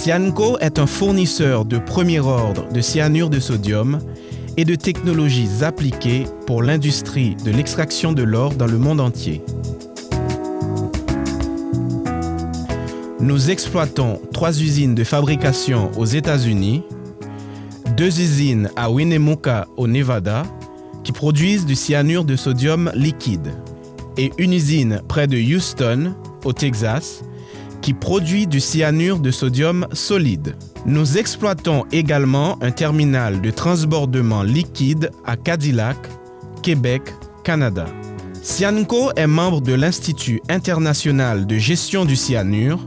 Cyanco est un fournisseur de premier ordre de cyanure de sodium et de technologies appliquées pour l'industrie de l'extraction de l'or dans le monde entier. Nous exploitons 3 usines de fabrication aux États-Unis, 2 usines à Winnemucca au Nevada qui produisent du cyanure de sodium liquide et une usine près de Houston au Texas qui produit du cyanure de sodium solide. Nous exploitons également un terminal de transbordement liquide à Cadillac, Québec, Canada. Cyanco est membre de l'Institut international de gestion du cyanure,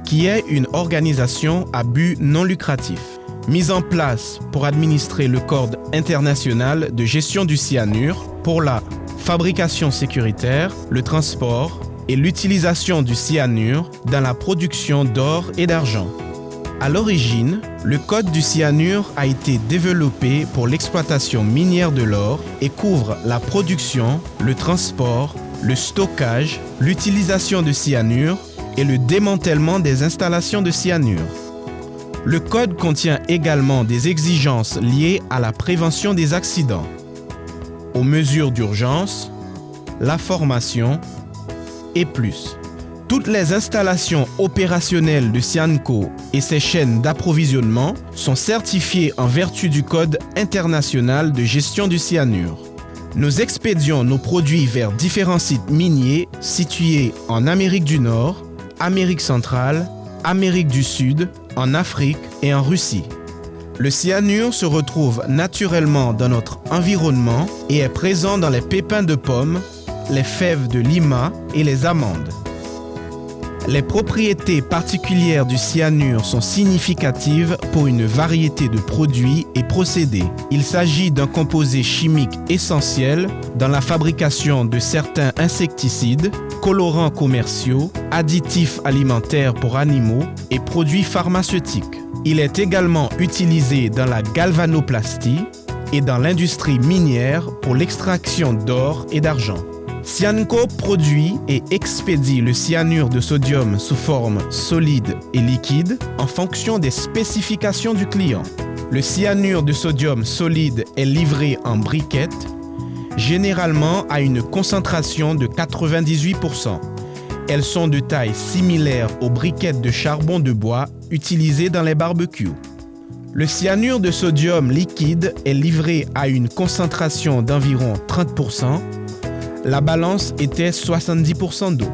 qui est une organisation à but non lucratif, mise en place pour administrer le Code international de gestion du cyanure pour la fabrication sécuritaire, le transport et l'utilisation du cyanure dans la production d'or et d'argent. À l'origine, le code du cyanure a été développé pour l'exploitation minière de l'or et couvre la production, le transport, le stockage, l'utilisation de cyanure et le démantèlement des installations de cyanure. Le code contient également des exigences liées à la prévention des accidents, aux mesures d'urgence, la formation et plus. Toutes les installations opérationnelles de Cyanco et ses chaînes d'approvisionnement sont certifiées en vertu du Code international de gestion du cyanure. Nous expédions nos produits vers différents sites miniers situés en Amérique du Nord, Amérique centrale, Amérique du Sud, en Afrique et en Russie. Le cyanure se retrouve naturellement dans notre environnement et est présent dans les pépins de pommes, les fèves de lima et les amandes. Les propriétés particulières du cyanure sont significatives pour une variété de produits et procédés. Il s'agit d'un composé chimique essentiel dans la fabrication de certains insecticides, colorants commerciaux, additifs alimentaires pour animaux et produits pharmaceutiques. Il est également utilisé dans la galvanoplastie et dans l'industrie minière pour l'extraction d'or et d'argent. Cyanco produit et expédie le cyanure de sodium sous forme solide et liquide en fonction des spécifications du client. Le cyanure de sodium solide est livré en briquettes, généralement à une concentration de 98%. Elles sont de taille similaire aux briquettes de charbon de bois utilisées dans les barbecues. Le cyanure de sodium liquide est livré à une concentration d'environ 30%. La balance était 70% d'eau.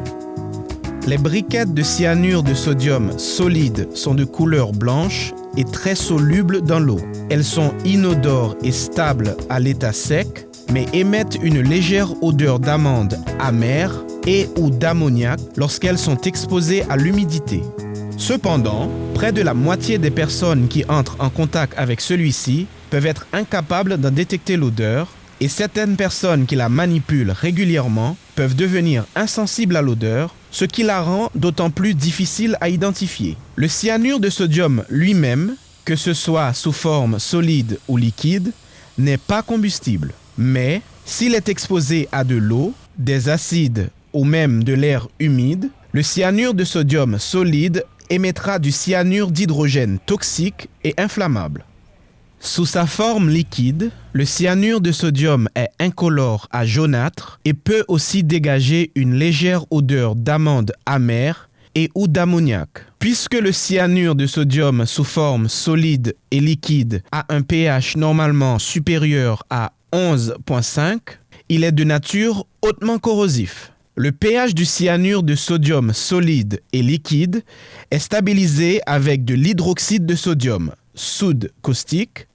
Les briquettes de cyanure de sodium solide sont de couleur blanche et très solubles dans l'eau. Elles sont inodores et stables à l'état sec, mais émettent une légère odeur d'amande amère et ou d'ammoniac lorsqu'elles sont exposées à l'humidité. Cependant, près de la moitié des personnes qui entrent en contact avec celui-ci peuvent être incapables d'en détecter l'odeur, et certaines personnes qui la manipulent régulièrement peuvent devenir insensibles à l'odeur, ce qui la rend d'autant plus difficile à identifier. Le cyanure de sodium lui-même, que ce soit sous forme solide ou liquide, n'est pas combustible. Mais s'il est exposé à de l'eau, des acides ou même de l'air humide, le cyanure de sodium solide émettra du cyanure d'hydrogène toxique et inflammable. Sous sa forme liquide, le cyanure de sodium est incolore à jaunâtre et peut aussi dégager une légère odeur d'amande amère et ou d'ammoniac. Puisque le cyanure de sodium sous forme solide et liquide a un pH normalement supérieur à 11,5, il est de nature hautement corrosif. Le pH du cyanure de sodium solide et liquide est stabilisé avec de l'hydroxyde de sodium, soude caustique,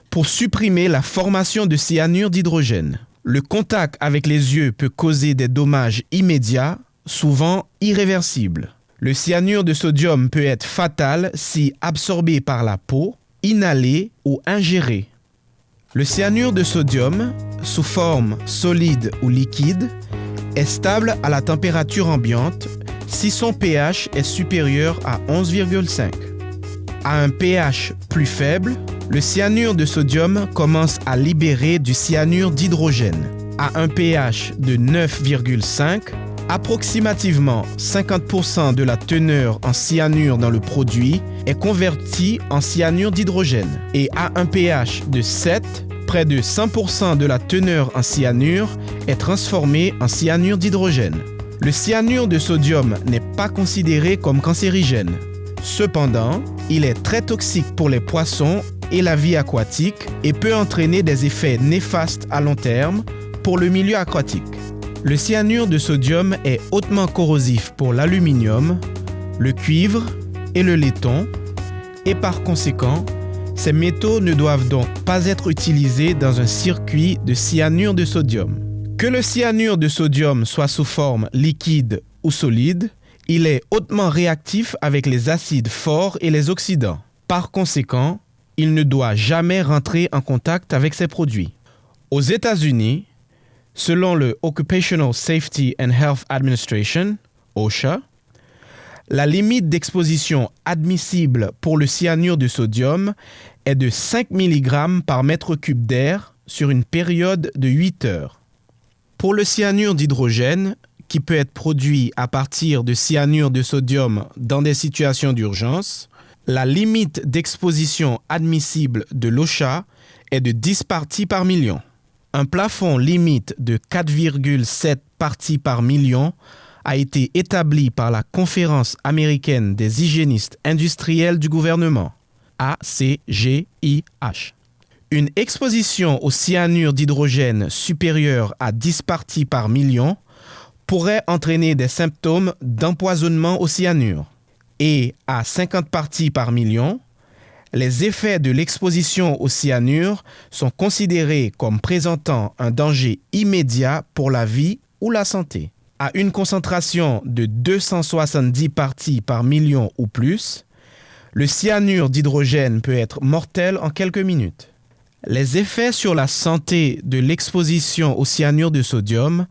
pour supprimer la formation de cyanure d'hydrogène. Le contact avec les yeux peut causer des dommages immédiats, souvent irréversibles. Le cyanure de sodium peut être fatal si absorbé par la peau, inhalé ou ingéré. Le cyanure de sodium, sous forme solide ou liquide, est stable à la température ambiante si son pH est supérieur à 11,5. À un pH plus faible, le cyanure de sodium commence à libérer du cyanure d'hydrogène. À un pH de 9,5, Approximativement 50% de la teneur en cyanure dans le produit est convertie en cyanure d'hydrogène et à un pH de 7, près de 100% de la teneur en cyanure est transformée en cyanure d'hydrogène. Le cyanure de sodium n'est pas considéré comme cancérigène. Cependant, il est très toxique pour les poissons et la vie aquatique et peut entraîner des effets néfastes à long terme pour le milieu aquatique. Le cyanure de sodium est hautement corrosif pour l'aluminium, le cuivre et le laiton, et par conséquent, ces métaux ne doivent donc pas être utilisés dans un circuit de cyanure de sodium. Que le cyanure de sodium soit sous forme liquide ou solide, il est hautement réactif avec les acides forts et les oxydants. Par conséquent, il ne doit jamais rentrer en contact avec ces produits. Aux États-Unis, selon le Occupational Safety and Health Administration, OSHA, la limite d'exposition admissible pour le cyanure de sodium est de 5 mg par mètre cube d'air sur une période de 8 heures. Pour le cyanure d'hydrogène, qui peut être produit à partir de cyanure de sodium dans des situations d'urgence, la limite d'exposition admissible de l'OSHA est de 10 parties par million. Un plafond limite de 4,7 parties par million a été établi par la Conférence américaine des hygiénistes industriels du gouvernement, ACGIH. Une exposition au cyanure d'hydrogène supérieure à 10 parties par million pourrait entraîner des symptômes d'empoisonnement au cyanure. Et à 50 parties par million, les effets de l'exposition au cyanure sont considérés comme présentant un danger immédiat pour la vie ou la santé. À une concentration de 270 parties par million ou plus, le cyanure d'hydrogène peut être mortel en quelques minutes. Les effets sur la santé de l'exposition au cyanure de sodium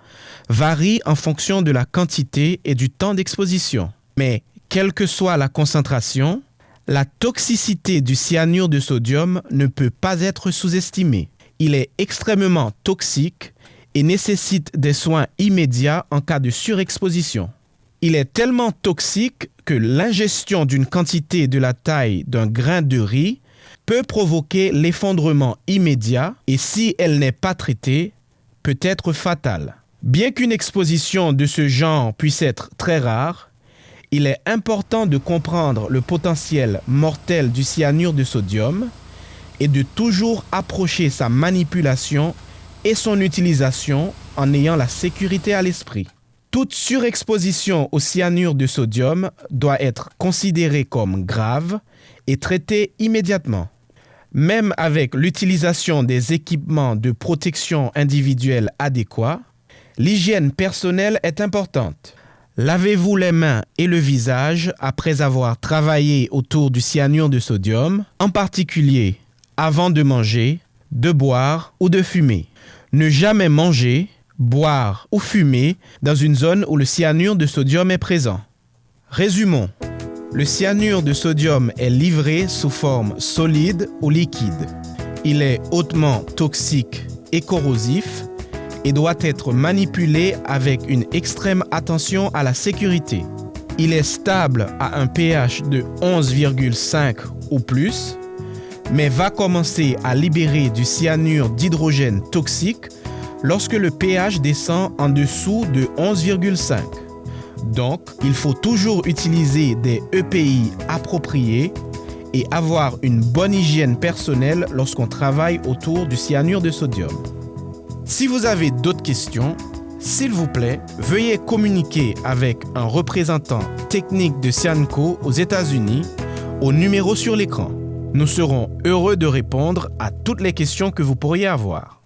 varient en fonction de la quantité et du temps d'exposition. Mais quelle que soit la concentration, la toxicité du cyanure de sodium ne peut pas être sous-estimée. Il est extrêmement toxique et nécessite des soins immédiats en cas de surexposition. Il est tellement toxique que l'ingestion d'une quantité de la taille d'un grain de riz peut provoquer l'effondrement immédiat et si elle n'est pas traitée, peut être fatale. Bien qu'une exposition de ce genre puisse être très rare, il est important de comprendre le potentiel mortel du cyanure de sodium et de toujours approcher sa manipulation et son utilisation en ayant la sécurité à l'esprit. Toute surexposition au cyanure de sodium doit être considérée comme grave et traitée immédiatement. Même avec l'utilisation des équipements de protection individuelle adéquats, l'hygiène personnelle est importante. Lavez-vous les mains et le visage après avoir travaillé autour du cyanure de sodium, en particulier avant de manger, de boire ou de fumer. Ne jamais manger, boire ou fumer dans une zone où le cyanure de sodium est présent. Résumons. Le cyanure de sodium est livré sous forme solide ou liquide. Il est hautement toxique et corrosif et doit être manipulé avec une extrême attention à la sécurité. Il est stable à un pH de 11,5 ou plus, mais va commencer à libérer du cyanure d'hydrogène toxique lorsque le pH descend en dessous de 11,5. Donc, il faut toujours utiliser des EPI appropriés et avoir une bonne hygiène personnelle lorsqu'on travaille autour du cyanure de sodium. Si vous avez d'autres questions, s'il vous plaît, veuillez communiquer avec un représentant technique de Cyanco aux États-Unis au numéro sur l'écran. Nous serons heureux de répondre à toutes les questions que vous pourriez avoir.